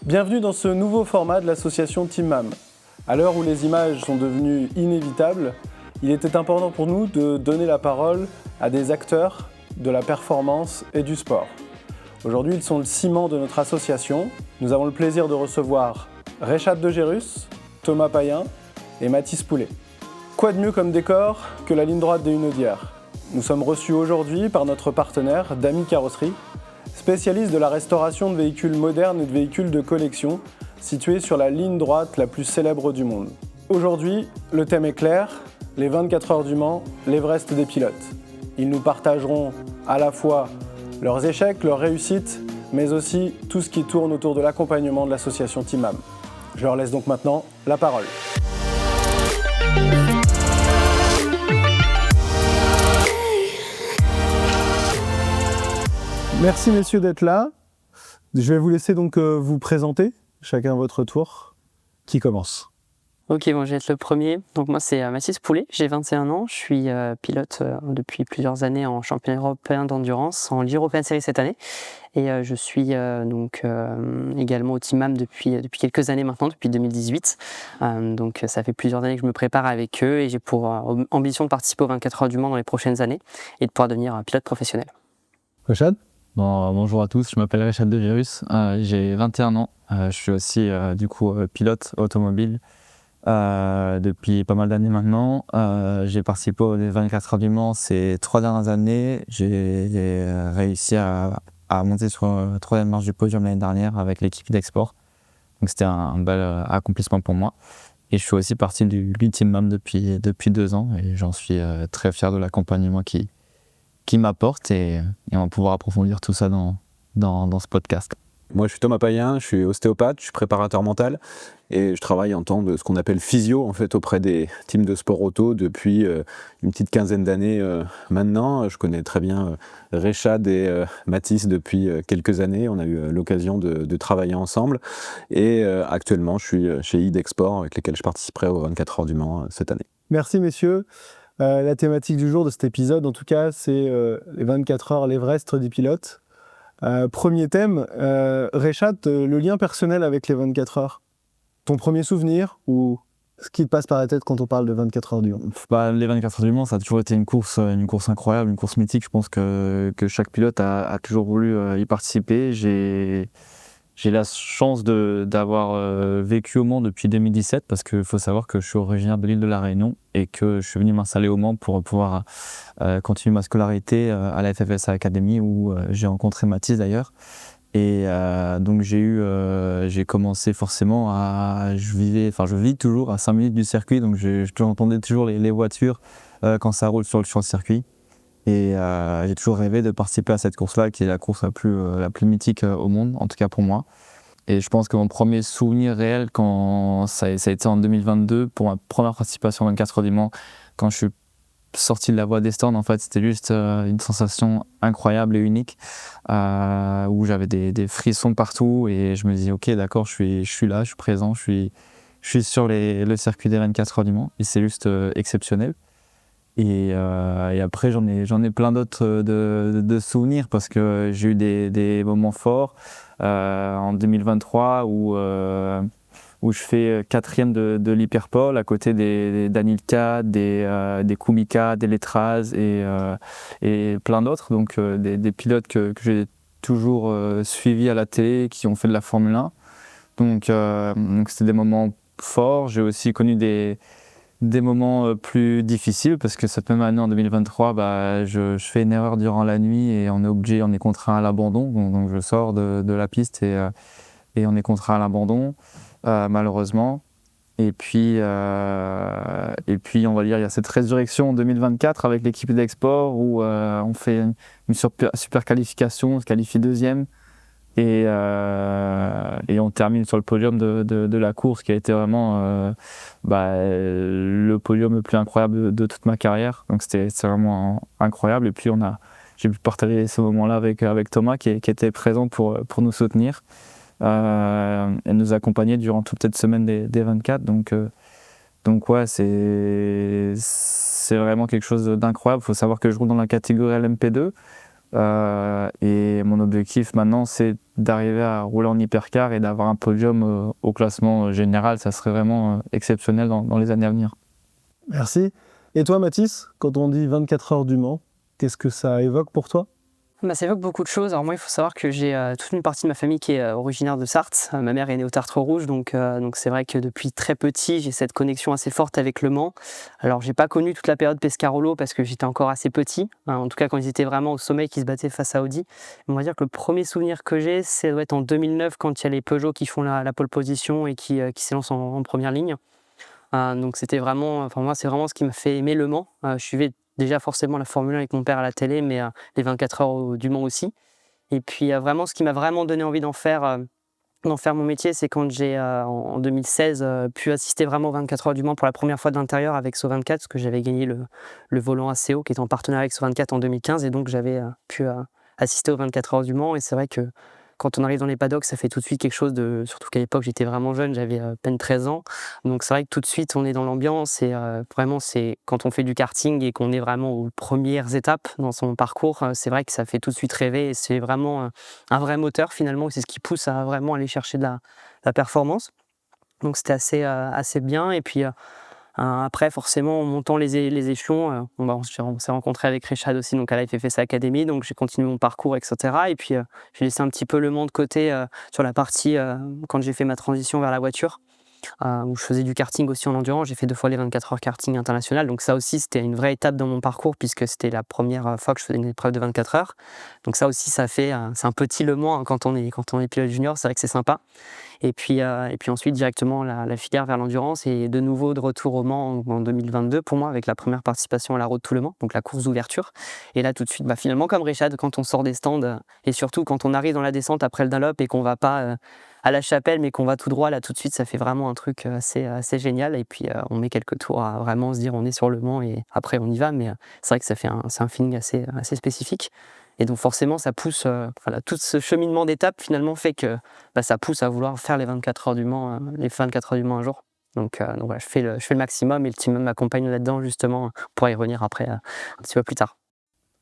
Bienvenue dans ce nouveau format de l'association Team MAM. À l'heure où les images sont devenues inévitables, il était important pour nous de donner la parole à des acteurs de la performance et du sport. Aujourd'hui, ils sont le ciment de notre association. Nous avons le plaisir de recevoir Reschad de Gérus, Thomas Payen et Mathis Poulet. Quoi de mieux comme décor que la ligne droite des Hunaudières ? Nous sommes reçus aujourd'hui par notre partenaire Damy Carrosserie, spécialiste de la restauration de véhicules modernes et de véhicules de collection, situés sur la ligne droite la plus célèbre du monde. Aujourd'hui, le thème est clair, les 24 heures du Mans, l'Everest des pilotes. Ils nous partageront à la fois leurs échecs, leurs réussites, mais aussi tout ce qui tourne autour de l'accompagnement de l'association Team MAM. Je leur laisse donc maintenant la parole. Merci messieurs d'être là. Je vais vous laisser donc vous présenter, chacun à votre tour. Qui commence ? Ok, bon, je vais être le premier. Donc moi c'est Mathis Poulet, j'ai 21 ans, je suis pilote depuis plusieurs années en championnat européen d'endurance, en European Series cette année. Et je suis donc également au Team MAM depuis quelques années maintenant, depuis 2018. Donc ça fait plusieurs années que je me prépare avec eux et j'ai pour ambition de participer aux 24 heures du Mans dans les prochaines années et de pouvoir devenir pilote professionnel. Reschad ? Bonjour à tous, je m'appelle Reschad de Gérus, j'ai 21 ans, je suis aussi pilote automobile depuis pas mal d'années maintenant. J'ai participé aux 24 heures du Mans ces 3 dernières années, j'ai réussi à monter sur la 3e marche du podium l'année dernière avec l'équipe d'Export, donc c'était un bel accomplissement pour moi. Et je suis aussi partie du Team MAM depuis 2 ans et j'en suis très fier de l'accompagnement qui m'apporte et on va pouvoir approfondir tout ça dans ce podcast. Moi je suis Thomas Payen, je suis ostéopathe, je suis préparateur mental et je travaille en tant que ce qu'on appelle physio en fait auprès des teams de sport auto depuis une petite quinzaine d'années maintenant. Je connais très bien Reschad et Mathis depuis quelques années, on a eu l'occasion de travailler ensemble et actuellement je suis chez idexport avec lesquels je participerai aux 24 heures du Mans cette année. Merci messieurs. La thématique du jour de cet épisode, en tout cas, c'est les 24 heures, l'Everest des pilotes. Premier thème, Reschad, le lien personnel avec les 24 heures. Ton premier souvenir ou ce qui te passe par la tête quand on parle de 24 heures du Mans ? Les 24 heures du Mans, ça a toujours été une course incroyable, une course mythique. Je pense que chaque pilote a toujours voulu y participer. J'ai la chance d'avoir vécu au Mans depuis 2017 parce qu'il faut savoir que je suis originaire de l'île de la Réunion et que je suis venu m'installer au Mans pour pouvoir continuer ma scolarité à la FFSA Academy où j'ai rencontré Mathis d'ailleurs. Et donc j'ai commencé forcément je vis toujours à 5 minutes du circuit, donc j'entendais toujours les voitures quand ça roule sur le circuit. Et j'ai toujours rêvé de participer à cette course-là, qui est la course la plus mythique au monde, en tout cas pour moi. Et je pense que mon premier souvenir réel, quand ça a été en 2022, pour ma première participation aux 24 heures du Mans, quand je suis sorti de la voie des stands, en fait, c'était juste une sensation incroyable et unique, où j'avais des frissons partout et je me disais, ok, d'accord, je suis là, je suis présent, je suis sur le circuit des 24 heures du Mans, et c'est juste exceptionnel. Et après j'en ai plein d'autres de souvenirs parce que j'ai eu des moments forts en 2023 où je fais 4e de l'Hyperpole à côté d'Anilka, des Kumika, des Letraz et plein d'autres, donc des pilotes que j'ai toujours suivis à la télé qui ont fait de la Formule 1, donc c'était des moments forts. J'ai aussi connu des moments plus difficiles parce que cette même année en 2023 je fais une erreur durant la nuit et on est contraint à l'abandon, donc je sors de la piste et on est contraint à l'abandon malheureusement et puis on va dire il y a cette résurrection en 2024 avec l'équipe d'Export où on fait une super qualification, on se qualifie 2e et on termine sur le podium de la course qui a été vraiment le podium le plus incroyable de toute ma carrière, donc c'était vraiment incroyable. Et puis j'ai pu partager ce moment-là avec Thomas qui était présent pour nous soutenir et nous accompagner durant toute cette semaine des 24, donc ouais, c'est vraiment quelque chose d'incroyable. Il faut savoir que je roule dans la catégorie LMP2 Et mon objectif maintenant, c'est d'arriver à rouler en hypercar et d'avoir un podium au classement général. Ça serait vraiment exceptionnel dans les années à venir. Merci. Et toi, Mathis, quand on dit 24 heures du Mans, qu'est-ce que ça évoque pour toi ? Ça évoque beaucoup de choses. Alors moi, il faut savoir que j'ai toute une partie de ma famille qui est originaire de Sarthe. Ma mère est née au Tertre Rouge, donc c'est vrai que depuis très petit, j'ai cette connexion assez forte avec Le Mans. Alors j'ai pas connu toute la période Pescarolo parce que j'étais encore assez petit, hein, en tout cas quand ils étaient vraiment au sommet, qu'ils se battaient face à Audi. On va dire que le premier souvenir que j'ai, ça doit être en 2009 quand il y a les Peugeot qui font la pole position et qui s'élancent en première ligne. Donc c'était vraiment, enfin moi c'est vraiment ce qui m'a fait aimer Le Mans. Je suivais déjà forcément la Formule 1 avec mon père à la télé, mais les 24 heures du Mans aussi. Et puis vraiment ce qui m'a vraiment donné envie d'en faire mon métier, c'est quand j'ai en 2016 pu assister vraiment aux 24 heures du Mans pour la première fois de l'intérieur avec SO24, parce que j'avais gagné le volant ACO qui était en partenariat avec SO24 en 2015, et donc j'avais pu assister aux 24 heures du Mans. Et c'est vrai que quand on arrive dans les paddocks, ça fait tout de suite quelque chose de... Surtout qu'à l'époque, j'étais vraiment jeune, j'avais à peine 13 ans. Donc c'est vrai que tout de suite, on est dans l'ambiance. Et vraiment, c'est quand on fait du karting et qu'on est vraiment aux premières étapes dans son parcours, c'est vrai que ça fait tout de suite rêver. Et c'est vraiment un vrai moteur, finalement. C'est ce qui pousse à vraiment aller chercher de la performance. Donc c'était assez bien. Et puis... après, forcément, en montant les échelons, on s'est rencontré avec Rechad aussi, donc à la FFS Academy, donc j'ai continué mon parcours, etc. Et puis, j'ai laissé un petit peu Le Mans de côté sur la partie, quand j'ai fait ma transition vers la voiture, où je faisais du karting aussi en endurance. J'ai fait 2 fois les 24 heures karting international, donc ça aussi, c'était une vraie étape dans mon parcours, puisque c'était la première fois que je faisais une épreuve de 24 heures. Donc ça aussi, c'est un petit Le Mans hein, quand on est pilote junior, c'est vrai que c'est sympa. Et puis ensuite, directement la filière vers l'endurance, et de nouveau de retour au Mans en 2022 pour moi, avec la première participation à la Road to Le Mans, donc la course d'ouverture. Et là, tout de suite, finalement, comme Rechad, quand on sort des stands, et surtout quand on arrive dans la descente après le Dunlop et qu'on va pas à la Chapelle, mais qu'on va tout droit, là, tout de suite, ça fait vraiment un truc assez génial. Et puis, on met quelques tours à vraiment se dire on est sur Le Mans, et après, on y va. Mais c'est vrai que c'est un feeling assez spécifique. Et donc forcément, ça pousse, tout ce cheminement d'étapes finalement fait que ça pousse à vouloir faire les 24 heures du Mans, un jour. Donc voilà, je fais le maximum, et le team m'accompagne là-dedans justement pour y revenir après un petit peu plus tard.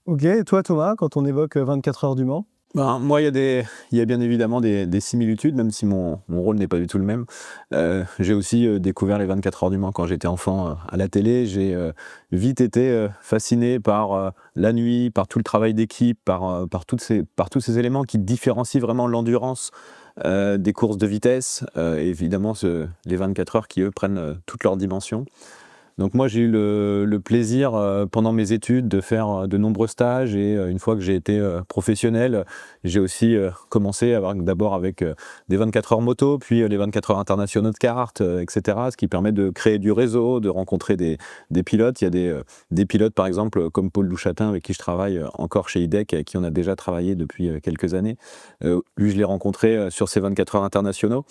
Ok, et toi Thomas, quand on évoque 24 heures du Mans ? Moi, il y a bien évidemment des similitudes, même si mon rôle n'est pas du tout le même. J'ai aussi découvert les 24 heures du Mans quand j'étais enfant à la télé. J'ai vite été fasciné par la nuit, par tout le travail d'équipe, par tous ces éléments qui différencient vraiment l'endurance des courses de vitesse. Évidemment, les 24 heures qui, eux, prennent toutes leurs dimensions. Donc moi, j'ai eu le plaisir pendant mes études de faire de nombreux stages, et une fois que j'ai été professionnel, j'ai aussi commencé d'abord avec des 24 heures moto, puis les 24 heures internationaux de kart, etc. Ce qui permet de créer du réseau, de rencontrer des pilotes. Il y a des pilotes, par exemple, comme Paul Louchatin, avec qui je travaille encore chez IDEC, avec qui on a déjà travaillé depuis quelques années. Lui, je l'ai rencontré sur ces 24 heures internationaux.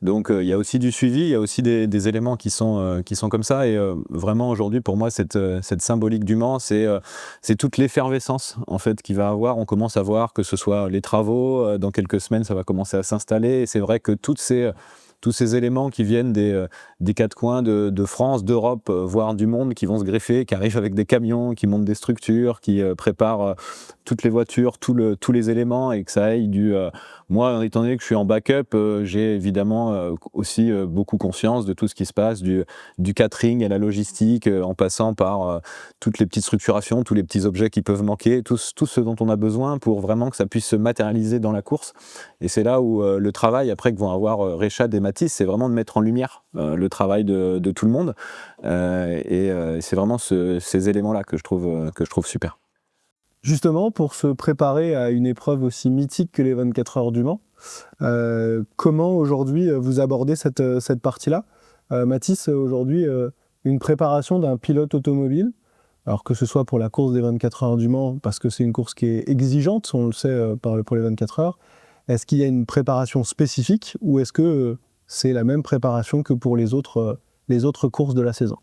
Donc il y a aussi du suivi, il y a aussi des éléments qui sont comme ça, et vraiment aujourd'hui pour moi cette symbolique du Mans, c'est toute l'effervescence en fait qu'il va avoir. On commence à voir que ce soit les travaux, dans quelques semaines ça va commencer à s'installer, et c'est vrai que tous ces éléments qui viennent des quatre coins de France, d'Europe, voire du monde, qui vont se greffer, qui arrivent avec des camions, qui montent des structures, qui préparent toutes les voitures, tous les éléments, et que ça aille moi, étant donné que je suis en backup, j'ai évidemment aussi beaucoup conscience de tout ce qui se passe, du catering à la logistique, en passant par toutes les petites structurations, tous les petits objets qui peuvent manquer, tout ce dont on a besoin pour vraiment que ça puisse se matérialiser dans la course. Et c'est là où le travail après que vont avoir Rechad et Mathis, c'est vraiment de mettre en lumière le travail de tout le monde. Et c'est vraiment ces éléments-là que je trouve super. Justement, pour se préparer à une épreuve aussi mythique que les 24 heures du Mans, comment aujourd'hui vous abordez cette partie-là ? Mathis, aujourd'hui, une préparation d'un pilote automobile, alors que ce soit pour la course des 24 heures du Mans, parce que c'est une course qui est exigeante, on le sait pour les 24 heures, est-ce qu'il y a une préparation spécifique, ou est-ce que c'est la même préparation que pour les autres courses de la saison ?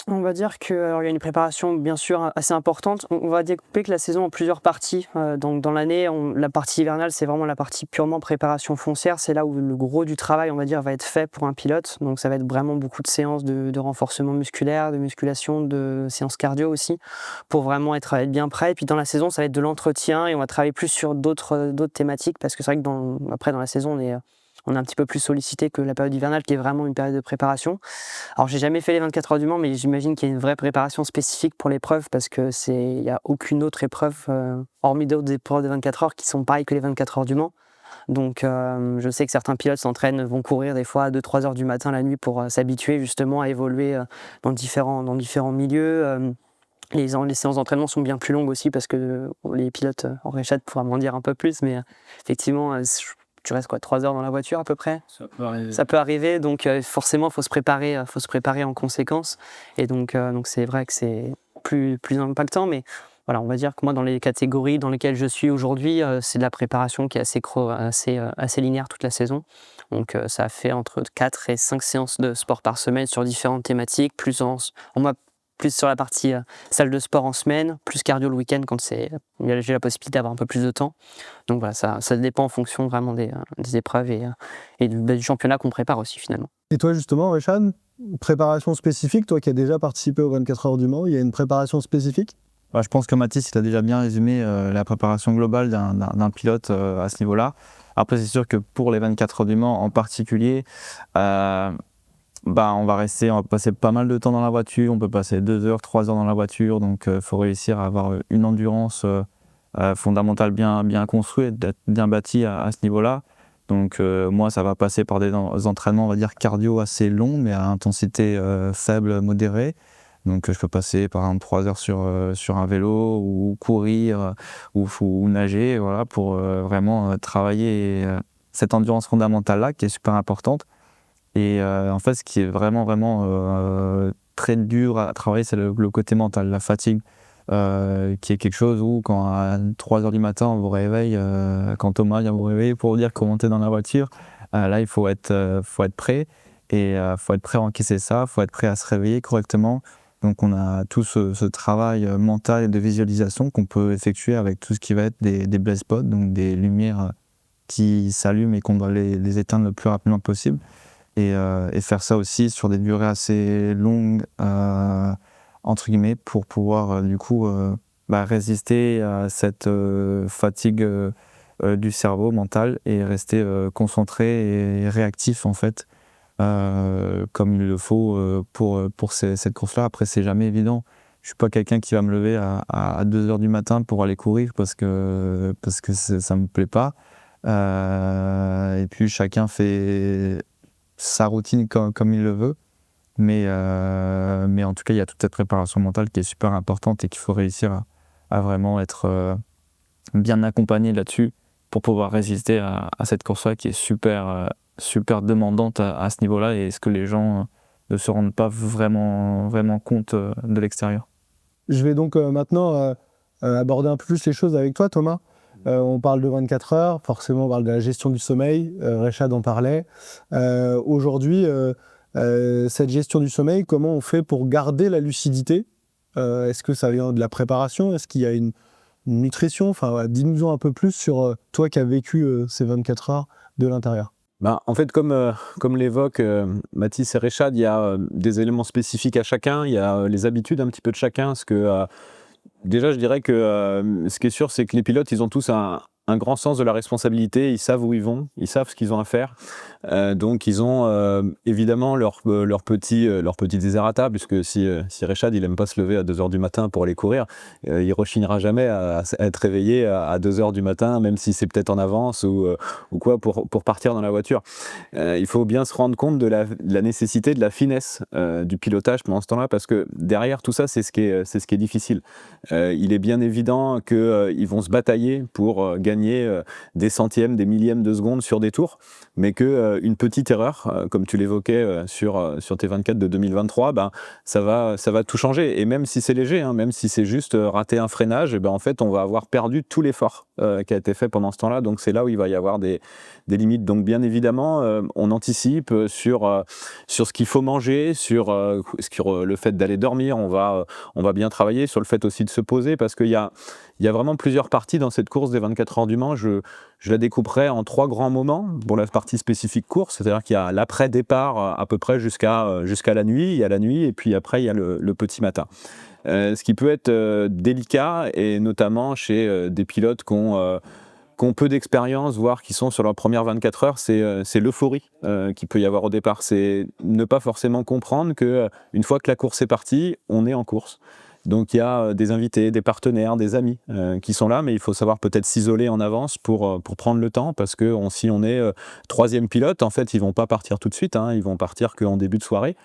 On va dire qu'il y a une préparation bien sûr assez importante. On va découper que la saison en plusieurs parties. Donc dans l'année, la partie hivernale, c'est vraiment la partie purement préparation foncière. C'est là où le gros du travail, on va dire, va être fait pour un pilote. Donc ça va être vraiment beaucoup de séances de renforcement musculaire, de musculation, de séances cardio aussi, pour vraiment être bien prêt. Et puis dans la saison, ça va être de l'entretien et on va travailler plus sur d'autres thématiques parce que c'est vrai que après dans la saison, on est un petit peu plus sollicité que la période hivernale qui est vraiment une période de préparation. Alors j'ai jamais fait les 24 heures du Mans, mais j'imagine qu'il y a une vraie préparation spécifique pour l'épreuve parce que il n'y a aucune autre épreuve, hormis d'autres épreuves de 24 heures qui sont pareilles que les 24 heures du Mans. Donc je sais que certains pilotes vont courir des fois à 2-3 heures du matin la nuit pour s'habituer justement à évoluer dans différents milieux. Les séances d'entraînement sont bien plus longues aussi parce que les pilotes, Henri Chad pourra m'en dire un peu plus, mais effectivement, tu restes 3 heures dans la voiture à peu près. Ça peut arriver, donc forcément, faut se préparer en conséquence. Et donc c'est vrai que c'est plus impactant, mais voilà, on va dire que moi, dans les catégories dans lesquelles je suis aujourd'hui, c'est de la préparation qui est assez linéaire toute la saison. Donc ça fait entre 4 et 5 séances de sport par semaine sur différentes thématiques, plus sur la partie salle de sport en semaine, plus cardio le week-end quand j'ai la possibilité d'avoir un peu plus de temps. Donc voilà, ça dépend en fonction vraiment des épreuves et du championnat qu'on prépare aussi finalement. Et toi justement, Réchad, préparation spécifique, toi qui as déjà participé aux 24 heures du Mans, il y a une préparation spécifique ? Je pense que Mathis il a déjà bien résumé la préparation globale d'un pilote à ce niveau-là. Après, c'est sûr que pour les 24 heures du Mans en particulier, on va passer pas mal de temps dans la voiture, on peut passer 2 heures, 3 heures dans la voiture, donc il faut réussir à avoir une endurance fondamentale bien construite, d'être bien bâtie à ce niveau-là. Donc moi, ça va passer par des entraînements, on va dire, cardio assez longs, mais à intensité faible, modérée. Donc je peux passer par exemple 3 heures sur un vélo, ou courir, ou nager, voilà, pour vraiment travailler cette endurance fondamentale-là, qui est super importante. Et en fait, ce qui est vraiment très dur à travailler, c'est le côté mental, la fatigue, qui est quelque chose où quand à 3 heures du matin, on vous réveille, quand Thomas vient vous réveiller pour vous dire comment t'es dans la voiture, là, il faut être prêt. Et faut être prêt à encaisser ça, faut être prêt à se réveiller correctement. Donc on a tout ce travail mental et de visualisation qu'on peut effectuer avec tout ce qui va être des blaze spots, donc des lumières qui s'allument et qu'on doit les éteindre le plus rapidement possible. Et faire ça aussi sur des durées assez longues, entre guillemets, pour pouvoir résister à cette fatigue du cerveau mental et rester concentré et réactif en fait, comme il le faut pour cette course-là. Après, c'est jamais évident. Je suis pas quelqu'un qui va me lever à 2 heures du matin pour aller courir parce que ça me plaît pas. Et puis chacun fait sa routine comme il le veut, mais en tout cas il y a toute cette préparation mentale qui est super importante et qu'il faut réussir à vraiment être bien accompagné là-dessus pour pouvoir résister à cette course-là qui est super demandante à ce niveau-là, et ce que les gens ne se rendent pas vraiment compte de l'extérieur. Je vais donc maintenant aborder un peu plus les choses avec toi, Thomas. On parle de 24 heures, forcément on parle de la gestion du sommeil, Réchad en parlait. Aujourd'hui, cette gestion du sommeil, comment on fait pour garder la lucidité ? Est-ce que ça vient de la préparation ? Est-ce qu'il y a une nutrition ? Enfin, dis-nous un peu plus sur toi qui as vécu ces 24 heures de l'intérieur. En fait, comme l'évoquent Mathis et Réchad, il y a des éléments spécifiques à chacun, il y a les habitudes un petit peu de chacun. Déjà, je dirais que ce qui est sûr, c'est que les pilotes, ils ont tous un grand sens de la responsabilité, ils savent où ils vont, ils savent ce qu'ils ont à faire. Donc ils ont évidemment leur petit désirata, puisque si Réchad il aime pas se lever à 2 heures du matin pour aller courir, il rechignera jamais à être réveillé à 2 heures du matin, même si c'est peut-être en avance ou quoi, pour partir dans la voiture. Il faut bien se rendre compte de la nécessité de la finesse du pilotage pendant ce temps-là, parce que derrière tout ça, c'est ce qui est difficile. Il est bien évident qu'ils vont se batailler pour gagner gagner des centièmes, des millièmes de seconde sur des tours, mais qu'une petite erreur, comme tu l'évoquais sur tes 24 de 2023, ça va tout changer. Et même si c'est léger, hein, même si c'est juste rater un freinage, et en fait, on va avoir perdu tout l'effort qui a été fait pendant ce temps-là. Donc c'est là où il va y avoir des limites. Donc bien évidemment, on anticipe sur ce qu'il faut manger, sur le fait d'aller dormir. On va bien travailler sur le fait aussi de se poser, parce qu'il y a vraiment plusieurs parties dans cette course des 24 heures du Mans. Je la découperai en 3 grands moments pour la partie spécifique course, c'est-à-dire qu'il y a l'après-départ à peu près jusqu'à la nuit, il y a la nuit et puis après il y a le petit matin. Ce qui peut être délicat, et notamment chez des pilotes qui ont peu d'expérience, voire qui sont sur leurs premières 24 heures, c'est l'euphorie qu'il peut y avoir au départ. C'est ne pas forcément comprendre qu'une fois que la course est partie, on est en course. Donc il y a des invités, des partenaires, des amis qui sont là, mais il faut savoir peut-être s'isoler en avance pour prendre le temps, parce que si on est 3e pilote, en fait, ils vont pas partir tout de suite, hein, ils vont partir qu'en début de soirée.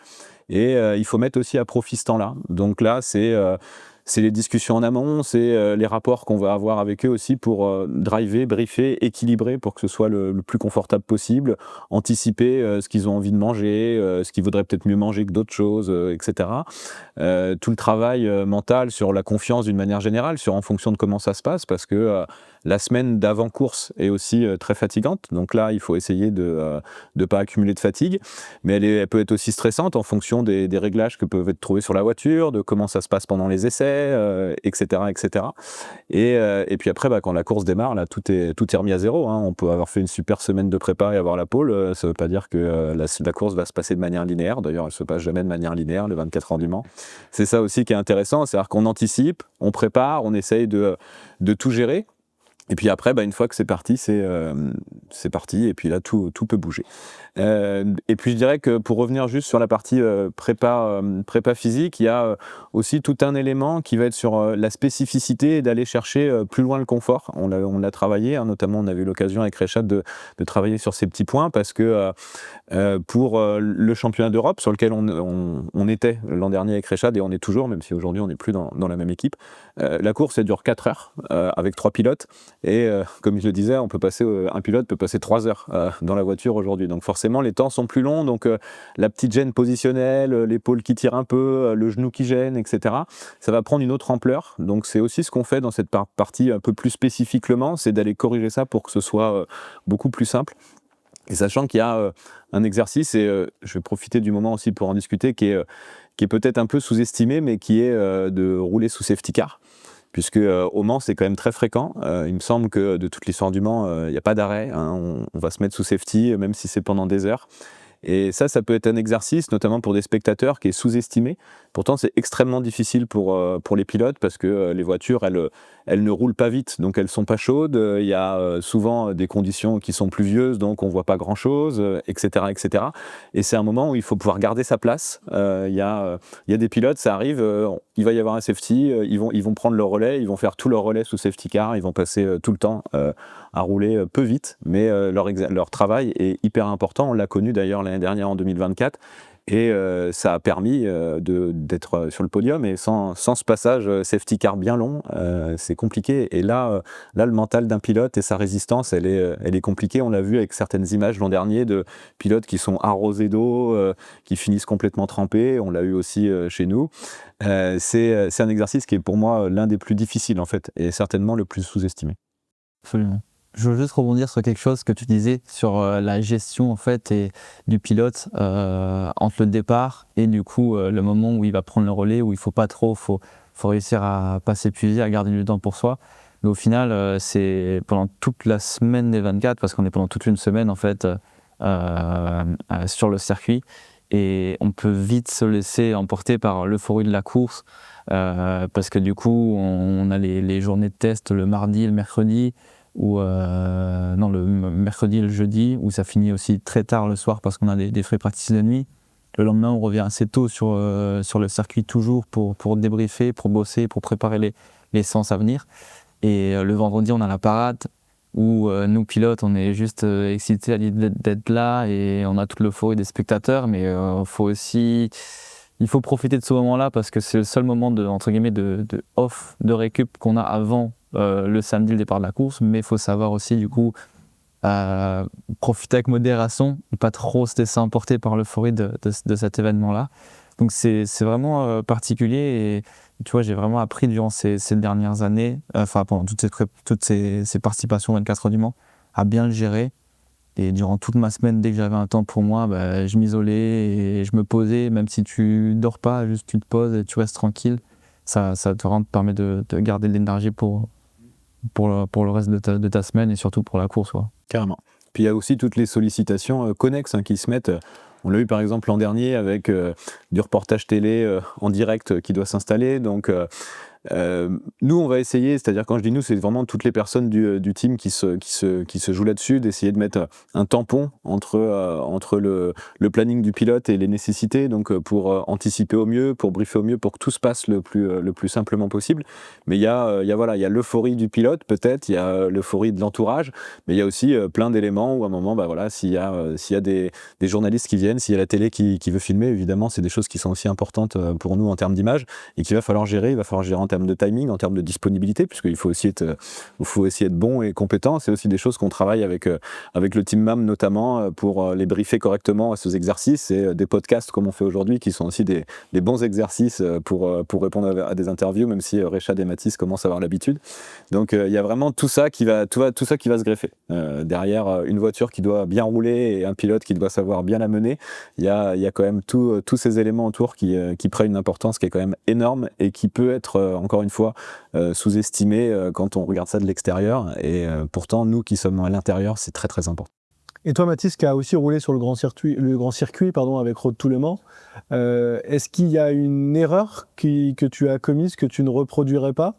Et il faut mettre aussi à profit ce temps-là. Donc là, c'est les discussions en amont, c'est les rapports qu'on va avoir avec eux aussi pour driver, briefer, équilibrer pour que ce soit le plus confortable possible, anticiper ce qu'ils ont envie de manger, ce qu'ils voudraient peut-être mieux manger que d'autres choses, etc. Tout le travail mental sur la confiance d'une manière générale, en fonction de comment ça se passe, parce que la semaine d'avant-course est aussi très fatigante. Donc là, il faut essayer de ne pas accumuler de fatigue, mais elle peut être aussi stressante en fonction des réglages que peuvent être trouvés sur la voiture, de comment ça se passe pendant les essais, etc., etc. Et puis après, quand la course démarre, là, tout est remis à zéro, hein. On peut avoir fait une super semaine de prépa et avoir la pole. Ça ne veut pas dire que la course va se passer de manière linéaire. D'ailleurs, elle ne se passe jamais de manière linéaire, le 24 heures du Mans. C'est ça aussi qui est intéressant, c'est-à-dire qu'on anticipe, on prépare, on essaye de tout gérer. Et puis après, une fois que c'est parti, c'est parti, et puis là, tout peut bouger. Et puis je dirais que pour revenir juste sur la partie prépa physique, il y a aussi tout un élément qui va être sur la spécificité et d'aller chercher plus loin le confort. On l'a travaillé, hein, notamment on avait eu l'occasion avec Rechad de travailler sur ces petits points, parce que pour le championnat d'Europe, sur lequel on était l'an dernier avec Rechad, et on est toujours, même si aujourd'hui on n'est plus dans la même équipe, la course elle dure 4 heures avec 3 pilotes. Et comme je le disais, un pilote peut passer 3 heures dans la voiture aujourd'hui. Donc forcément, les temps sont plus longs. Donc la petite gêne positionnelle, l'épaule qui tire un peu, le genou qui gêne, etc. Ça va prendre une autre ampleur. Donc c'est aussi ce qu'on fait dans cette partie un peu plus spécifique Le Mans, c'est d'aller corriger ça pour que ce soit beaucoup plus simple. Et sachant qu'il y a un exercice, et je vais profiter du moment aussi pour en discuter, qui est peut-être un peu sous-estimé, mais qui est de rouler sous safety car. Puisque au Mans, c'est quand même très fréquent. Il me semble que de toute l'histoire du Mans, il n'y a pas d'arrêt, hein. On va se mettre sous safety, même si c'est pendant des heures. Et ça peut être un exercice, notamment pour des spectateurs, qui est sous-estimé. Pourtant, c'est extrêmement difficile pour les pilotes, parce que les voitures, elles ne roulent pas vite, donc elles ne sont pas chaudes. Il y a souvent des conditions qui sont pluvieuses, donc on ne voit pas grand-chose, etc., etc. Et c'est un moment où il faut pouvoir garder sa place. Il y a des pilotes, ça arrive, il va y avoir un safety, ils vont prendre leur relais, ils vont faire tout leur relais sous safety car, ils vont passer tout le temps à rouler peu vite, mais leur travail est hyper important. On l'a connu d'ailleurs l'année dernière en 2024. Et ça a permis d'être sur le podium, et sans ce passage safety car bien long, c'est compliqué. Et là, le mental d'un pilote et sa résistance, elle est compliquée. On l'a vu avec certaines images l'an dernier de pilotes qui sont arrosés d'eau, qui finissent complètement trempés. On l'a eu aussi chez nous. C'est un exercice qui est pour moi l'un des plus difficiles en fait, et certainement le plus sous-estimé. Absolument. Je veux juste rebondir sur quelque chose que tu disais sur la gestion en fait du pilote entre le départ et du coup le moment où il va prendre le relais, où il faut pas trop, faut réussir à pas s'épuiser, à garder du temps pour soi. Mais au final, c'est pendant toute la semaine des 24, parce qu'on est pendant toute une semaine en fait sur le circuit, et on peut vite se laisser emporter par l'euphorie de la course, parce que du coup on a les journées de test le mardi, le mercredi, le mercredi et le jeudi, où ça finit aussi très tard le soir parce qu'on a des free practice de nuit. Le lendemain, on revient assez tôt sur le circuit, toujours pour débriefer, pour bosser, pour préparer les séances à venir. Et le vendredi, on a la parade où nous, pilotes, on est juste excités à l'idée d'être là, et on a toute l'euphorie des spectateurs, mais il faut profiter de ce moment-là, parce que c'est le seul moment de off, de récup qu'on a avant le samedi le départ de la course, mais il faut savoir aussi du coup profiter avec modération, pas trop se laisser emporter par l'euphorie de cet événement-là. Donc c'est vraiment particulier et tu vois, j'ai vraiment appris durant ces dernières années, pendant toutes ces participations 24 heures du Mans, à bien le gérer. Et durant toute ma semaine, dès que j'avais un temps pour moi, je m'isolais et je me posais, même si tu dors pas, juste tu te poses et tu restes tranquille. Ça te permet de garder de l'énergie pour le reste de ta semaine et surtout pour la course. Ouais. Carrément. Puis il y a aussi toutes les sollicitations connexes qui se mettent. On l'a eu par exemple l'an dernier avec du reportage télé en direct qui doit s'installer. Donc nous, on va essayer, c'est-à-dire quand je dis nous, c'est vraiment toutes les personnes du team qui se jouent là-dessus, d'essayer de mettre un tampon entre le planning du pilote et les nécessités, donc pour anticiper au mieux, pour briefer au mieux, pour que tout se passe le plus simplement possible. Mais il y a l'euphorie du pilote, peut-être, il y a l'euphorie de l'entourage, mais il y a aussi plein d'éléments où à un moment, s'il y a des journalistes qui viennent, s'il y a la télé qui veut filmer, évidemment, c'est des choses qui sont aussi importantes pour nous en termes d'image et qu'il va falloir gérer en termes de timing, en termes de disponibilité, puisqu'il faut aussi être bon et compétent. C'est aussi des choses qu'on travaille avec le Team MAM notamment pour les briefer correctement à ces exercices et des podcasts comme on fait aujourd'hui qui sont aussi des bons exercices pour répondre à des interviews, même si Rechad et Mathis commencent à avoir l'habitude. Donc il y a vraiment tout ça qui va se greffer. Derrière une voiture qui doit bien rouler et un pilote qui doit savoir bien la mener, il y a quand même tous ces éléments autour qui prennent une importance qui est quand même énorme et qui peut être encore une fois sous-estimé quand on regarde ça de l'extérieur et pourtant nous qui sommes à l'intérieur c'est très très important. Et toi Mathis qui a aussi roulé sur le grand circuit avec Road to Le Mans, est-ce qu'il y a une erreur que tu as commise que tu ne reproduirais pas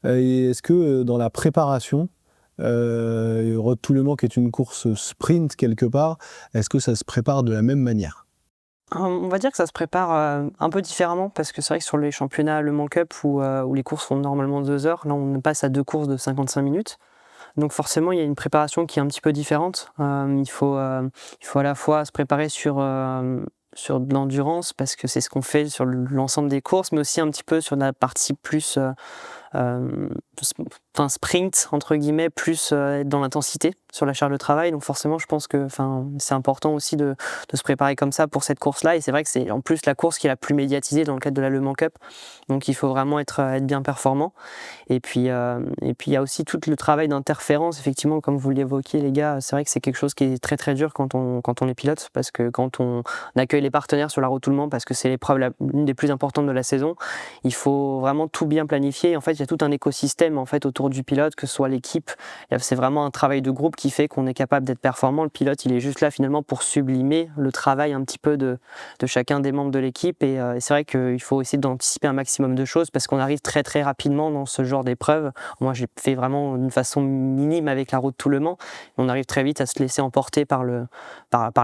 et est-ce que dans la préparation Road to Le Mans qui est une course sprint quelque part, est-ce que ça se prépare de la même manière ? On va dire que ça se prépare un peu différemment parce que c'est vrai que sur les championnats Le Mans Cup où les courses font normalement 2 heures, là on passe à 2 courses de 55 minutes. Donc forcément il y a une préparation qui est un petit peu différente. Il faut à la fois se préparer sur de l'endurance parce que c'est ce qu'on fait sur l'ensemble des courses, mais aussi un petit peu sur la partie plus sprint entre guillemets, plus être dans l'intensité sur la charge de travail. Donc forcément je pense que c'est important aussi de se préparer comme ça pour cette course là et c'est vrai que c'est en plus la course qui est la plus médiatisée dans le cadre de la Le Mans Cup, donc il faut vraiment être bien performant et puis il y a aussi tout le travail d'interférence effectivement comme vous l'évoquiez les gars. C'est vrai que c'est quelque chose qui est très très dur quand on est pilote parce que quand on accueille les partenaires sur la Road to Le Mans parce que c'est l'épreuve l'une des plus importantes de la saison, il faut vraiment tout bien planifier. En fait il y a tout un écosystème en fait autour du pilote, que ce soit l'équipe, c'est vraiment un travail de groupe qui fait qu'on est capable d'être performant. Le pilote il est juste là finalement pour sublimer le travail un petit peu de chacun des membres de l'équipe et c'est vrai qu'il faut essayer d'anticiper un maximum de choses parce qu'on arrive très très rapidement dans ce genre d'épreuve. Moi j'ai fait vraiment d'une façon minime avec la Road to Le Mans, on arrive très vite à se laisser emporter par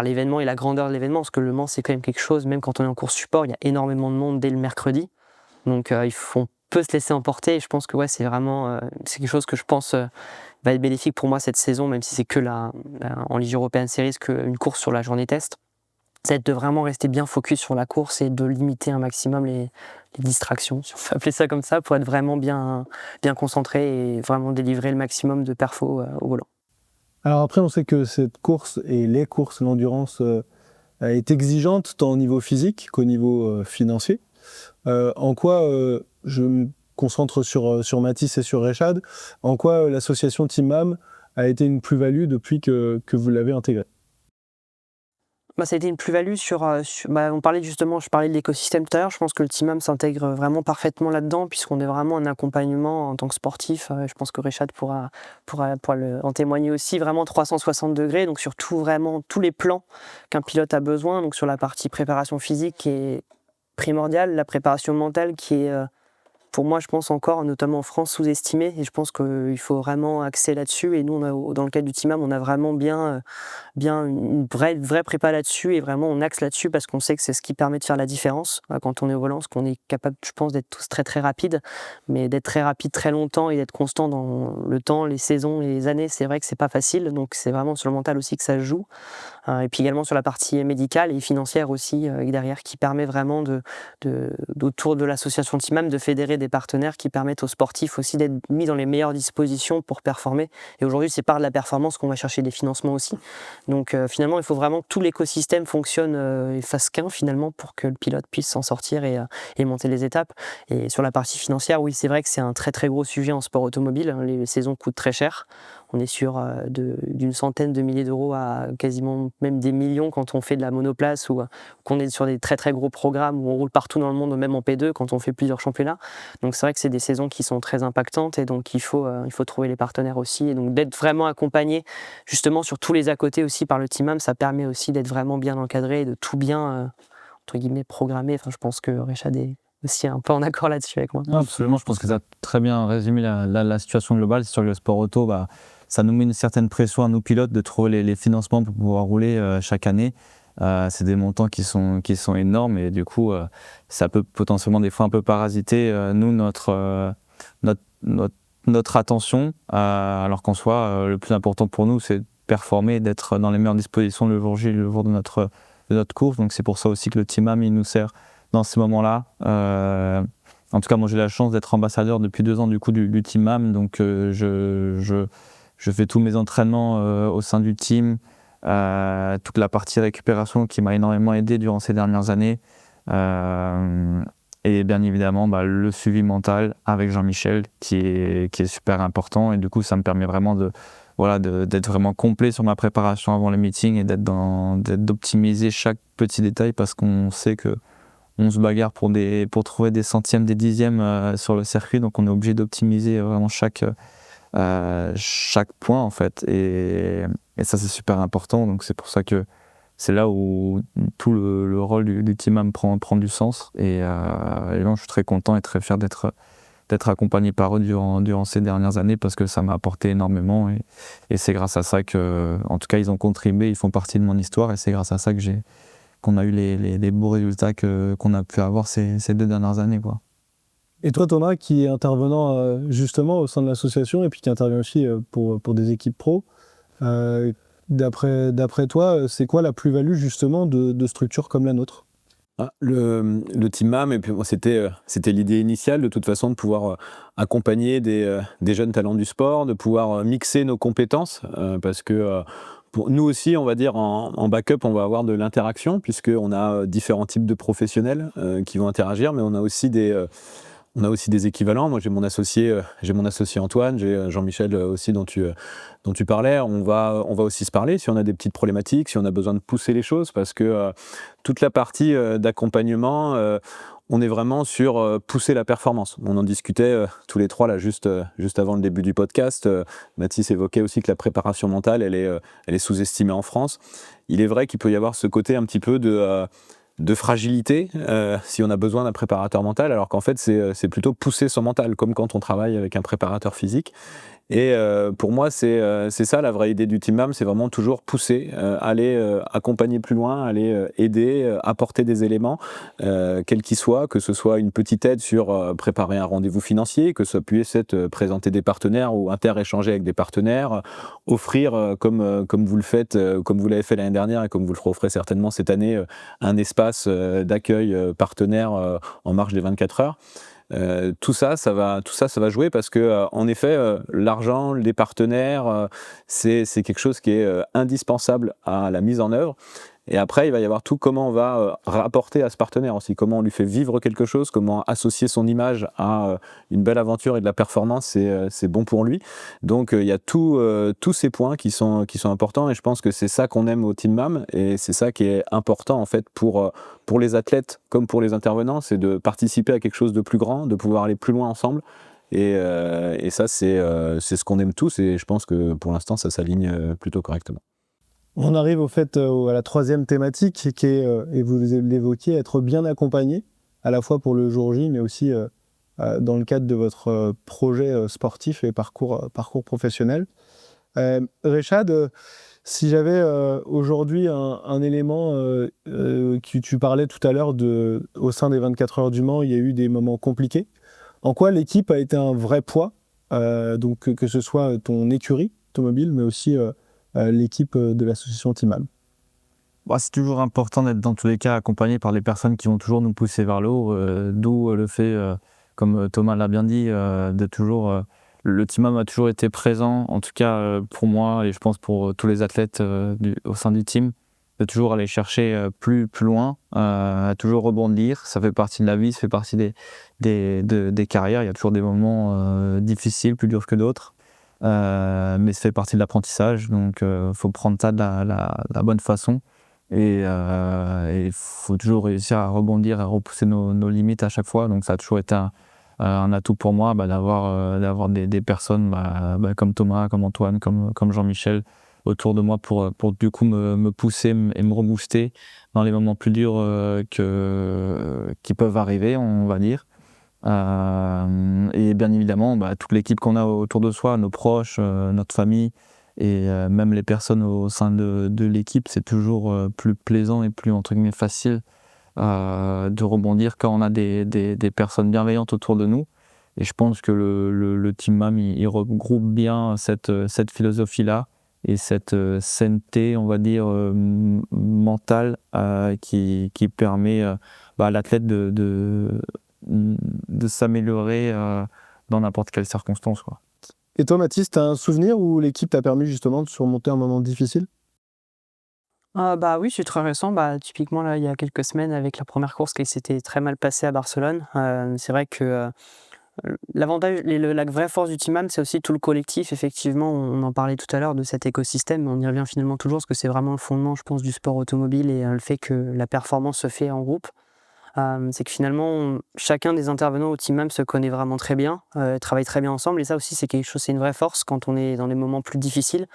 l'événement et la grandeur de l'événement parce que Le Mans c'est quand même quelque chose, même quand on est en course support, il y a énormément de monde dès le mercredi, donc on peut se laisser emporter et je pense que c'est vraiment c'est quelque chose que je pense va être bénéfique pour moi cette saison, même si c'est que en Ligue European Series qu'une course sur la journée test. C'est de vraiment rester bien focus sur la course et de limiter un maximum les distractions, si on peut appeler ça comme ça, pour être vraiment bien concentré et vraiment délivrer le maximum de perfos au volant. Alors après on sait que cette course et les courses, l'endurance est exigeante tant au niveau physique qu'au niveau financier. En quoi je me concentre sur Mathis et sur Rechad, en quoi l'association Team MAM a été une plus-value depuis que vous l'avez intégrée ? Ça a été une plus-value je parlais de l'écosystème tout à l'heure, je pense que le Team MAM s'intègre vraiment parfaitement là-dedans puisqu'on est vraiment un accompagnement en tant que sportif, je pense que Rechad pourra en témoigner aussi, vraiment 360 degrés, donc sur vraiment tous les plans qu'un pilote a besoin, donc sur la partie préparation physique qui est primordiale, la préparation mentale qui est pour moi, je pense encore, notamment en France, sous-estimée. Et je pense qu'il faut vraiment axer là-dessus. Et nous, dans le cadre du Team MAM, on a vraiment bien une vraie prépa là-dessus. Et vraiment, on axe là-dessus parce qu'on sait que c'est ce qui permet de faire la différence quand on est au volant. Parce qu'on est capable, je pense, d'être tous très, très rapides. Mais d'être très rapide très longtemps et d'être constant dans le temps, les saisons et les années, c'est vrai que c'est pas facile. Donc, c'est vraiment sur le mental aussi que ça se joue. et puis également sur la partie médicale et financière aussi derrière, qui permet vraiment autour de l'association Teamam de fédérer des partenaires qui permettent aux sportifs aussi d'être mis dans les meilleures dispositions pour performer. Et aujourd'hui, c'est par la performance qu'on va chercher des financements aussi. Donc finalement, il faut vraiment que tout l'écosystème fonctionne et fasse qu'un finalement pour que le pilote puisse s'en sortir et monter les étapes. Et sur la partie financière, oui, c'est vrai que c'est un très très gros sujet en sport automobile. Les saisons coûtent très cher. On est sur d'une centaine de milliers d'euros à quasiment même des millions quand on fait de la monoplace ou qu'on est sur des très très gros programmes où on roule partout dans le monde, même en P2 quand on fait plusieurs championnats. Donc c'est vrai que c'est des saisons qui sont très impactantes et donc il faut trouver les partenaires aussi. Et donc d'être vraiment accompagné justement sur tous les à côté aussi par le Teamam, ça permet aussi d'être vraiment bien encadré et de tout bien entre guillemets programmé. Enfin, je pense que Rechad est aussi un peu en accord là-dessus avec moi. Absolument, je pense que ça a très bien résumé la situation globale. C'est sûr que le sport auto, ça nous met une certaine pression à nous pilotes de trouver les financements pour pouvoir rouler chaque année. C'est des montants qui sont énormes et du coup, ça peut potentiellement des fois un peu parasiter notre attention, alors qu'en soi, le plus important pour nous, c'est de performer, d'être dans les meilleures dispositions le jour J, le jour de notre course. Donc c'est pour ça aussi que le Teamam, il nous sert dans ces moments-là. En tout cas, moi j'ai la chance d'être ambassadeur depuis 2 ans du coup du Teamam, donc je fais tous mes entraînements au sein du team, toute la partie récupération qui m'a énormément aidé durant ces dernières années. Et bien évidemment, le suivi mental avec Jean-Michel qui est super important. Et du coup, ça me permet vraiment d'être vraiment complet sur ma préparation avant les meetings et d'optimiser chaque petit détail parce qu'on sait que on se bagarre pour trouver des centièmes, des dixièmes sur le circuit. Donc, on est obligé d'optimiser vraiment chaque point en fait. Et ça, c'est super important. Donc, c'est pour ça que c'est là où tout le rôle du Teamam prend du sens. Et je suis très content et très fier d'être accompagné par eux durant ces dernières années parce que ça m'a apporté énormément. Et c'est grâce à ça que, en tout cas, ils ont contribué, ils font partie de mon histoire. Et c'est grâce à ça qu'on a eu les beaux résultats qu'on a pu avoir ces 2 dernières années, quoi. Et toi, Thomas, qui est intervenant justement au sein de l'association et puis qui intervient aussi pour des équipes pro, d'après toi, c'est quoi la plus-value justement de structures comme la nôtre ? Le Teamam, et puis c'était l'idée initiale de toute façon de pouvoir accompagner des jeunes talents du sport, de pouvoir mixer nos compétences, parce que pour nous aussi, on va dire en backup, on va avoir de l'interaction puisqu'on a différents types de professionnels qui vont interagir, mais on a aussi des équivalents. Moi, j'ai mon associé Antoine, j'ai Jean-Michel aussi dont tu parlais. On va aussi se parler si on a des petites problématiques, si on a besoin de pousser les choses, parce que toute la partie d'accompagnement, on est vraiment sur pousser la performance. On en discutait tous les trois là juste avant le début du podcast. Mathis évoquait aussi que la préparation mentale, elle est sous-estimée en France. Il est vrai qu'il peut y avoir ce côté un petit peu de fragilité si on a besoin d'un préparateur mental, alors qu'en fait c'est plutôt pousser son mental, comme quand on travaille avec un préparateur physique. Et pour moi c'est ça la vraie idée du Teamam, c'est vraiment toujours pousser, aller accompagner plus loin, aller aider, apporter des éléments quels qu'ils soient, que ce soit une petite aide sur préparer un rendez-vous financier, que ça puisse être présenter des partenaires ou inter-échanger avec des partenaires, offrir comme vous le faites, comme vous l'avez fait l'année dernière et comme vous le referez certainement cette année, un espace d'accueil partenaire en marge des 24 heures. Tout ça va jouer parce que en effet l'argent, les partenaires, c'est quelque chose qui est indispensable à la mise en œuvre. Et après, il va y avoir tout comment on va rapporter à ce partenaire aussi, comment on lui fait vivre quelque chose, comment associer son image à une belle aventure et de la performance, c'est bon pour lui. Donc il y a tous ces points qui sont importants et je pense que c'est ça qu'on aime au Teamam et c'est ça qui est important en fait pour les athlètes comme pour les intervenants, c'est de participer à quelque chose de plus grand, de pouvoir aller plus loin ensemble. Et ça, c'est ce qu'on aime tous et je pense que pour l'instant, ça s'aligne plutôt correctement. On arrive au fait à la 3e thématique qui est, et vous l'évoquiez, être bien accompagné, à la fois pour le jour J, mais aussi dans le cadre de votre projet sportif et parcours professionnel. Rechad, si j'avais aujourd'hui un élément, tu parlais tout à l'heure au sein des 24 heures du Mans, il y a eu des moments compliqués. En quoi l'équipe a été un vrai poids, donc que ce soit ton écurie automobile, mais aussi l'équipe de l'association Teamam? C'est toujours important d'être dans tous les cas accompagné par les personnes qui vont toujours nous pousser vers le haut, d'où le fait, comme Thomas l'a bien dit, de toujours... le team a toujours été présent, en tout cas pour moi et je pense pour tous les athlètes au sein du team, de toujours aller chercher plus loin, à toujours rebondir. Ça fait partie de la vie, ça fait partie des carrières. Il y a toujours des moments difficiles, plus durs que d'autres. Mais ça fait partie de l'apprentissage, donc il faut prendre ça de la bonne façon. Et il faut toujours réussir à rebondir, à repousser nos limites à chaque fois. Donc ça a toujours été un atout pour moi d'avoir des personnes comme Thomas, comme Antoine, comme Jean-Michel autour de moi pour du coup me pousser et me rebooster dans les moments plus durs qui peuvent arriver, on va dire. Et bien évidemment, toute l'équipe qu'on a autour de soi, nos proches, notre famille et même les personnes au sein de l'équipe, c'est toujours plus plaisant et plus entre guillemets facile de rebondir quand on a des personnes bienveillantes autour de nous. Et je pense que le Team MAM, il regroupe bien cette philosophie-là et cette sainteté, on va dire, mentale qui permet à l'athlète de s'améliorer dans n'importe quelle circonstance, quoi. Et toi, Mathis, tu as un souvenir où l'équipe t'a permis justement de surmonter un moment difficile? Oui, c'est très récent. Typiquement, là, il y a quelques semaines, avec la première course qui s'était très mal passée à Barcelone. C'est vrai que l'avantage, la vraie force du Team AM, c'est aussi tout le collectif. Effectivement, on en parlait tout à l'heure de cet écosystème, mais on y revient finalement toujours parce que c'est vraiment le fondement, je pense, du sport automobile et le fait que la performance se fait en groupe. C'est que finalement, chacun des intervenants au Team AM se connaît vraiment très bien, travaille très bien ensemble. Et ça aussi, c'est quelque chose, c'est une vraie force quand on est dans des moments plus difficiles.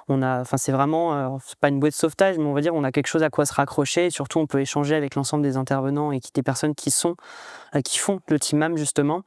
C'est vraiment, c'est pas une bouée de sauvetage, mais on va dire, on a quelque chose à quoi se raccrocher. Et surtout, on peut échanger avec l'ensemble des intervenants et des personnes qui font le Team AM justement.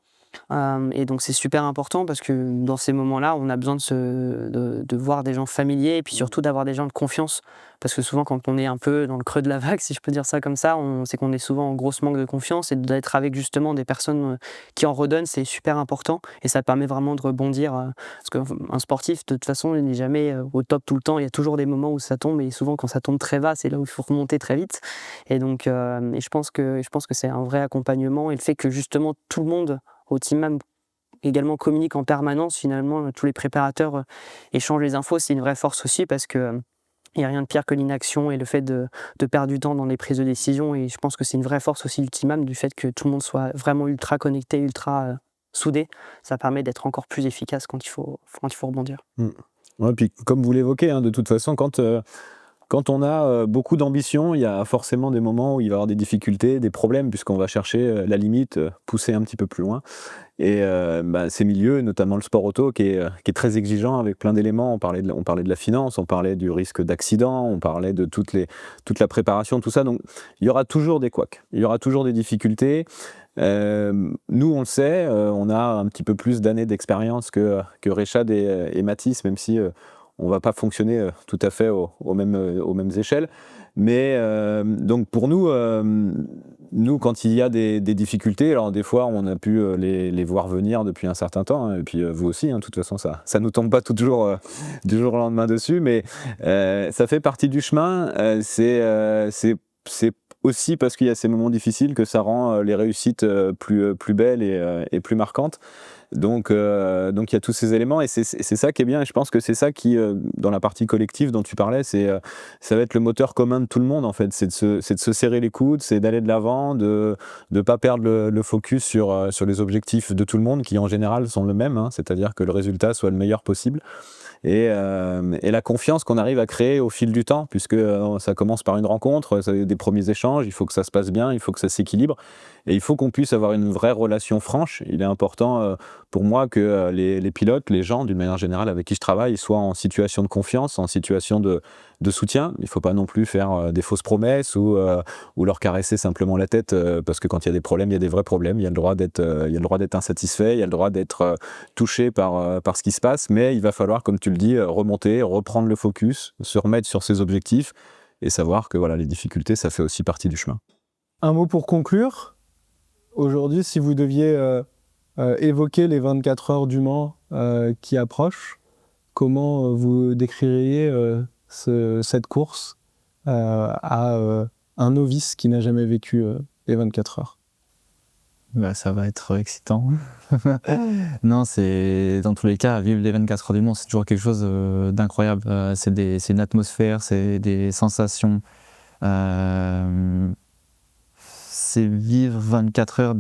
Et donc c'est super important parce que dans ces moments-là, on a besoin de voir des gens familiers et puis surtout d'avoir des gens de confiance. Parce que souvent, quand on est un peu dans le creux de la vague, si je peux dire ça comme ça, c'est qu'on est souvent en grosse manque de confiance, et d'être avec justement des personnes qui en redonnent, c'est super important et ça permet vraiment de rebondir. Parce qu'un sportif, de toute façon, il n'est jamais au top tout le temps. Il y a toujours des moments où ça tombe, et souvent quand ça tombe très bas, c'est là où il faut remonter très vite. Et donc, je pense que c'est un vrai accompagnement, et le fait que justement tout le monde au Team AM également communique en permanence, finalement, tous les préparateurs échangent les infos, c'est une vraie force aussi parce que il n'y a rien de pire que l'inaction et le fait de perdre du temps dans les prises de décision. Et je pense que c'est une vraie force aussi du Team AM, du fait que tout le monde soit vraiment ultra connecté, ultra soudé. Ça permet d'être encore plus efficace quand il faut rebondir. Ouais, puis comme vous l'évoquez, de toute façon, quand on a beaucoup d'ambition, il y a forcément des moments où il va y avoir des difficultés, des problèmes, puisqu'on va chercher la limite, pousser un petit peu plus loin. Et ces milieux, notamment le sport auto, qui est très exigeant avec plein d'éléments. On parlait de la finance, on parlait du risque d'accident, on parlait de toute la préparation, tout ça. Donc il y aura toujours des couacs, il y aura toujours des difficultés. Nous, on le sait, on a un petit peu plus d'années d'expérience que Rechad et Mathis, même si on ne va pas fonctionner tout à fait aux mêmes échelles. Mais donc pour nous, quand il y a des difficultés, alors des fois on a pu les voir venir depuis un certain temps, et puis vous aussi, de toute façon ça nous tombe pas toujours du jour au lendemain dessus, mais ça fait partie du chemin. C'est aussi parce qu'il y a ces moments difficiles que ça rend les réussites plus belles et plus marquantes. Donc il y a tous ces éléments, et c'est ça qui est bien, et je pense que c'est ça qui, dans la partie collective dont tu parlais, ça va être le moteur commun de tout le monde en fait, c'est de se serrer les coudes, c'est d'aller de l'avant, de ne pas perdre le focus sur les objectifs de tout le monde qui en général sont le même, c'est-à-dire que le résultat soit le meilleur possible. Et la confiance qu'on arrive à créer au fil du temps, puisque ça commence par une rencontre, des premiers échanges, il faut que ça se passe bien, il faut que ça s'équilibre, et il faut qu'on puisse avoir une vraie relation franche. Il est important pour moi que les pilotes, les gens d'une manière générale avec qui je travaille, soient en situation de confiance, en situation de soutien. Il ne faut pas non plus faire des fausses promesses ou leur caresser simplement la tête, parce que quand il y a des problèmes, il y a des vrais problèmes. Il y a le droit d'être insatisfait, il y a le droit d'être touché par ce qui se passe, mais il va falloir, comme tu le dis, remonter, reprendre le focus, se remettre sur ses objectifs et savoir que voilà, les difficultés, ça fait aussi partie du chemin. Un mot pour conclure. Aujourd'hui, si vous deviez évoquer les 24 heures du Mans qui approchent, comment vous décririez cette course à un novice qui n'a jamais vécu les 24 heures? Ça va être excitant. Non, c'est dans tous les cas, vivre les 24 heures du Mans, c'est toujours quelque chose d'incroyable. C'est une atmosphère, c'est des sensations. C'est vivre 24 heures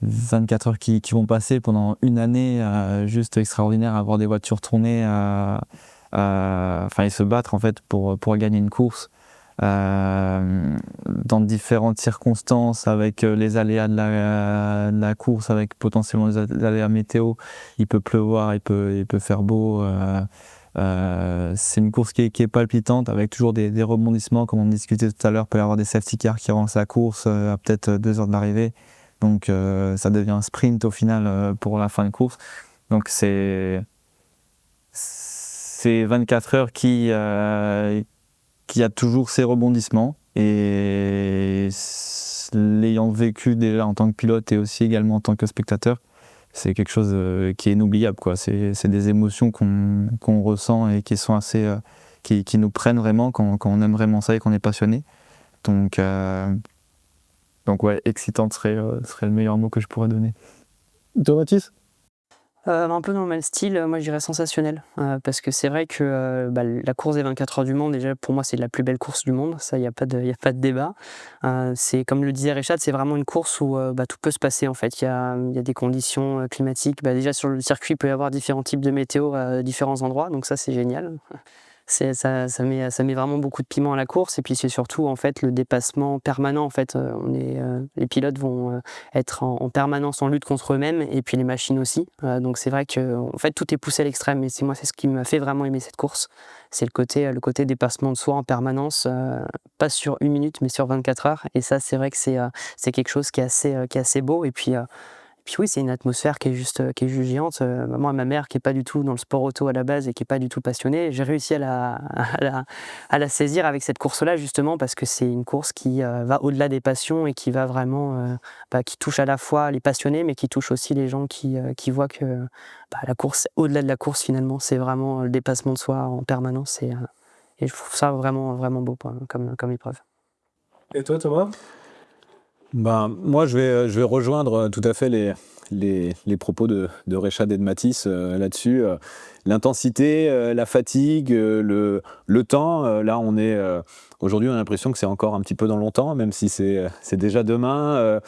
24 heures qui vont passer pendant une année, juste extraordinaire, avoir des voitures tournées, et se battre en fait pour gagner une course. Dans différentes circonstances, avec les aléas de la course, avec potentiellement les aléas météo. Il peut pleuvoir, il peut faire beau. C'est une course qui est palpitante, avec toujours des rebondissements, comme on discutait tout à l'heure. Il peut y avoir des safety cars qui avancent la course à peut-être 2 heures de l'arrivée. Donc ça devient un sprint au final pour la fin de course. Donc c'est 24 heures qui a toujours ses rebondissements, et l'ayant vécu déjà en tant que pilote et aussi également en tant que spectateur, c'est quelque chose qui est inoubliable, quoi. C'est des émotions qu'on ressent et qui sont assez qui nous prennent vraiment quand on aime vraiment ça et qu'on est passionné. Donc ouais, excitante serait le meilleur mot que je pourrais donner. Toi, Mathis? Un peu dans le même style, moi je dirais sensationnel, parce que c'est vrai que la course des 24 heures du Mans, déjà pour moi c'est la plus belle course du monde, ça il n'y a pas de débat. C'est comme le disait Richard, c'est vraiment une course où tout peut se passer en fait. Il y a des conditions climatiques, déjà sur le circuit il peut y avoir différents types de météo à différents endroits, donc ça c'est génial. Ça met vraiment beaucoup de piment à la course, et puis c'est surtout en fait le dépassement permanent. En fait, les pilotes vont être en permanence en lutte contre eux-mêmes, et puis les machines aussi. Donc c'est vrai que en fait tout est poussé à l'extrême, et c'est ce qui m'a fait vraiment aimer cette course. C'est le côté dépassement de soi en permanence, pas sur 1 minute mais sur 24 heures. Et ça c'est vrai que c'est quelque chose qui est assez beau. Et puis oui, c'est une atmosphère qui est juste géante. Moi, ma mère, qui n'est pas du tout dans le sport auto à la base et qui n'est pas du tout passionnée, j'ai réussi à la saisir avec cette course-là, justement, parce que c'est une course qui va au-delà des passions et qui va vraiment, qui touche à la fois les passionnés, mais qui touche aussi les gens qui voient que la course, au-delà de la course, finalement, c'est vraiment le dépassement de soi en permanence. Et je trouve ça vraiment, vraiment beau comme épreuve. Et toi, Thomas? Moi, je vais rejoindre tout à fait les propos de Rechad et de Mathis là-dessus. L'intensité, la fatigue, le temps. Là, aujourd'hui, on a l'impression que c'est encore un petit peu dans longtemps, même si c'est déjà demain.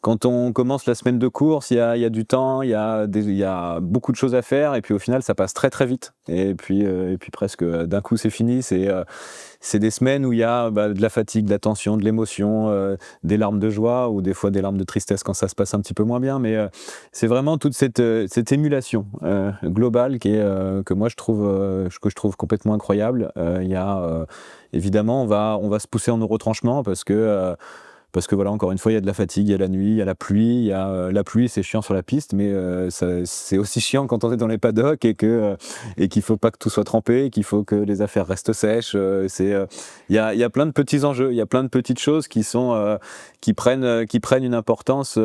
Quand on commence la semaine de course, il y a du temps, il y a beaucoup de choses à faire, et puis au final, ça passe très très vite. Et puis presque d'un coup, c'est fini. C'est des semaines où il y a de la fatigue, de la tension, de l'émotion, des larmes de joie, ou des fois des larmes de tristesse quand ça se passe un petit peu moins bien. Mais c'est vraiment toute cette émulation globale que moi je trouve complètement incroyable. Évidemment, on va se pousser en nos retranchements parce que voilà, encore une fois, il y a de la fatigue, il y a la nuit, il y a la pluie. La pluie, c'est chiant sur la piste, mais c'est aussi chiant quand on est dans les paddocks et qu'il faut pas que tout soit trempé, qu'il faut que les affaires restent sèches. Il y a plein de petits enjeux, il y a plein de petites choses qui prennent une importance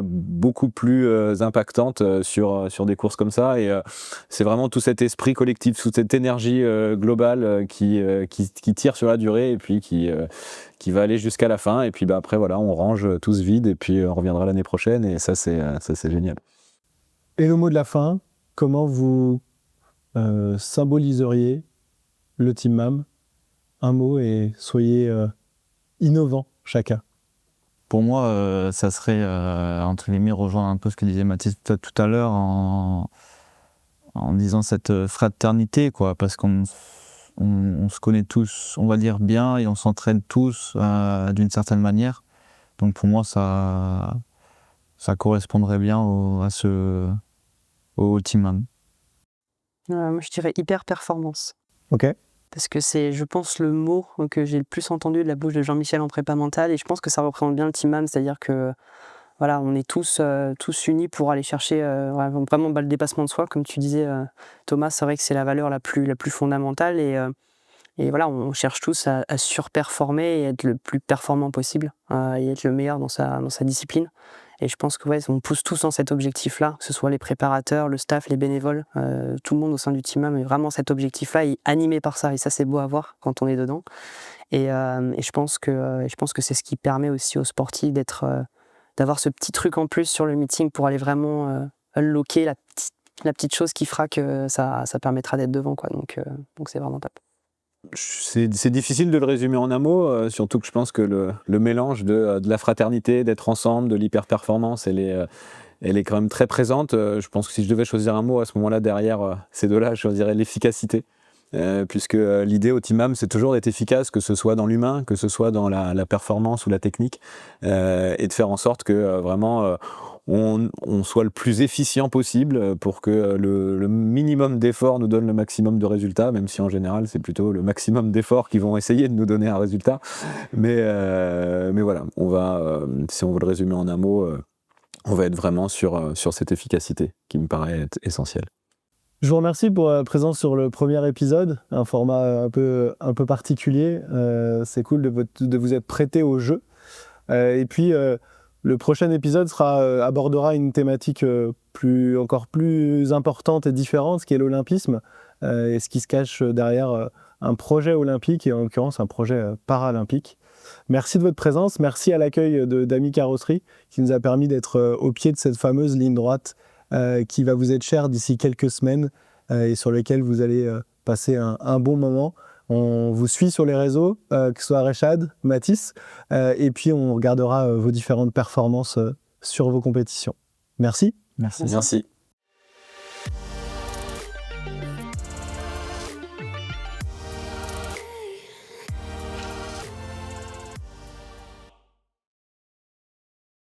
beaucoup plus impactante sur des courses comme ça. Et c'est vraiment tout cet esprit collectif, toute cette énergie globale qui tire sur la durée, et puis qui va aller jusqu'à la fin. Et puis après, voilà, on range tout ce vide, et puis on reviendra l'année prochaine, et ça c'est génial. Et le mot de la fin, comment vous symboliseriez le Team MAM? Un mot, et soyez innovants chacun. Pour moi, ça serait, entre guillemets, rejoindre un peu ce que disait Mathis tout à l'heure, en disant cette fraternité, quoi, parce qu'on se connaît tous, on va dire, bien, et on s'entraîne tous d'une certaine manière. Donc pour moi, ça correspondrait bien au Team MAM. Moi, je dirais hyper performance. Ok. Parce que c'est, je pense, le mot que j'ai le plus entendu de la bouche de Jean-Michel en prépa mentale, et je pense que ça représente bien le Team MAM, c'est-à-dire que voilà, on est tous unis pour aller chercher vraiment le dépassement de soi, comme tu disais, Thomas. C'est vrai que c'est la valeur la plus fondamentale, et voilà, on cherche tous à surperformer et être le plus performant possible, et être le meilleur dans sa discipline. Et je pense que on pousse tous dans cet objectif-là, que ce soit les préparateurs, le staff, les bénévoles, tout le monde au sein du Team Mam, mais vraiment cet objectif-là est animé par ça. Et ça, c'est beau à voir quand on est dedans. Et je pense que c'est ce qui permet aussi aux sportifs d'avoir ce petit truc en plus sur le meeting pour aller vraiment unlocker la petite chose qui fera que ça permettra d'être devant, quoi. Donc c'est vraiment top. C'est difficile de le résumer en un mot, surtout que je pense que le mélange de la fraternité, d'être ensemble, de l'hyper-performance, elle est quand même très présente. Je pense que si je devais choisir un mot à ce moment-là, derrière ces deux-là, je choisirais l'efficacité. Puisque l'idée au Team Mam, c'est toujours d'être efficace, que ce soit dans l'humain, que ce soit dans la performance ou la technique, et de faire en sorte que vraiment on soit le plus efficient possible pour que le minimum d'efforts nous donne le maximum de résultats, même si en général c'est plutôt le maximum d'efforts qui vont essayer de nous donner un résultat. Mais voilà, si on veut le résumer en un mot, on va être vraiment sur cette efficacité qui me paraît être essentielle. Je vous remercie pour la présence sur le premier épisode, un format un peu particulier. C'est cool de vous être prêté au jeu. Et puis, le prochain épisode abordera une thématique encore plus importante et différente, qui est l'olympisme, et ce qui se cache derrière un projet olympique, et en l'occurrence un projet paralympique. Merci de votre présence, merci à l'accueil d'Ami Carrosserie, qui nous a permis d'être au pied de cette fameuse ligne droite qui va vous être chère d'ici quelques semaines et sur lesquelles vous allez passer un bon moment. On vous suit sur les réseaux, que ce soit Rechad, Mathis, et puis on regardera vos différentes performances sur vos compétitions. Merci. Merci. Merci.